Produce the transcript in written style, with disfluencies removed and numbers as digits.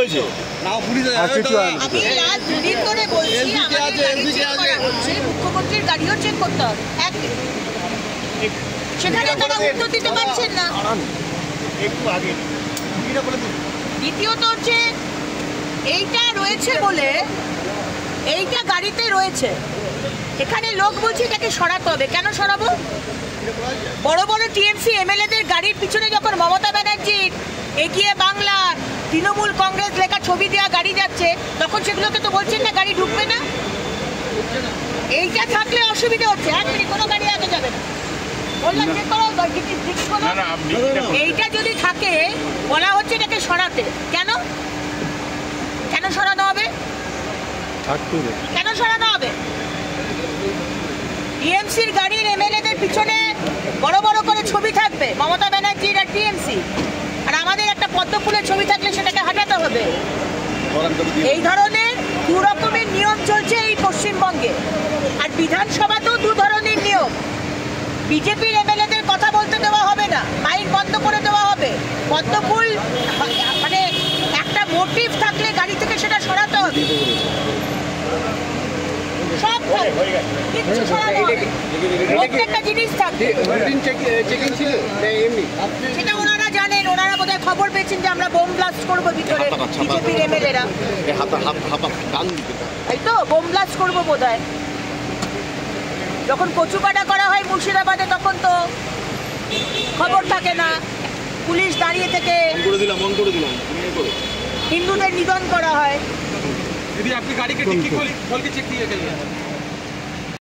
হয়েছে না পুলিশ আমি আজ দুদিন ধরে বলছি মুখ্যমন্ত্রীর গাড়িও চেক করতে হবে সেখানে তারা উত্তর দিতে পারছেন না। একটু আগে দ্বিতীয়ত হচ্ছে এইটা রয়েছে বলে এইটা গাড়িতে রয়েছে, এখানে লোক বলছে এটাকে সরাতে হবে। কেন সরাবো? বড় বড় টিএমসি এমএলএদের গাড়ির পিছনে যখন মমতা ব্যানার্জির এগিয়ে বাংলা তৃণমূল কংগ্রেস লেখা ছবি দেওয়া গাড়ি যাচ্ছে, তখন সেগুলোকে তো বলছেন না গাড়ি ঢুকবে না। এইটা থাকলে অসুবিধা হচ্ছে, এক মিনিট কোনো গাড়ি আগে যাবে না। এইটা যদি থাকে বলা হচ্ছে এটাকে সরাতে, কেন কেন সরানো হবে? কেন সরানো হবে? টিএমসির গাড়ির এমএলএদের পিছনে বড় বড় করে ছবি থাকবে মমতা ব্যানার্জির আর টিএমসি, আর আমাদের একটা পদ্ম ফুলের ছবি থাকলে সেটাকে হাঁটাতে হবে। এই ধরনের দু রকমের নিয়ম চলছে এই পশ্চিমবঙ্গে, আর বিধানসভাতেও দু ধরনের নিয়ম। বিজেপির এমএলএদের কথা বলতে দেওয়া হবে না, মাইক বন্ধ করে দেওয়া হবে। পদ্ম ফুল মানে একটা মোটিভ থাকলে গাড়ি থেকে সেটা সরাতে হবে। সব কিছু সরানো হবে, প্রত্যেকটা জিনিস থাকবে। সেটা ওনারা জানেন, ওনারা বোধহয় খবর পেয়েছেন যে আমরা বোম ব্লাস্ট করবো ভিতরে, বিজেপির এমএলএরা, তাই তো বোম ব্লাস্ট করবো বোধহয়। যখন কচুকাটা করা হয় মুর্শিদাবাদে তখন তো খবর থাকে না, পুলিশ দাঁড়িয়ে থেকে হিন্দুদের নিধন করা হয়। আপনি গাড়ি के डिक्की खोल के चेक किए गए हैं।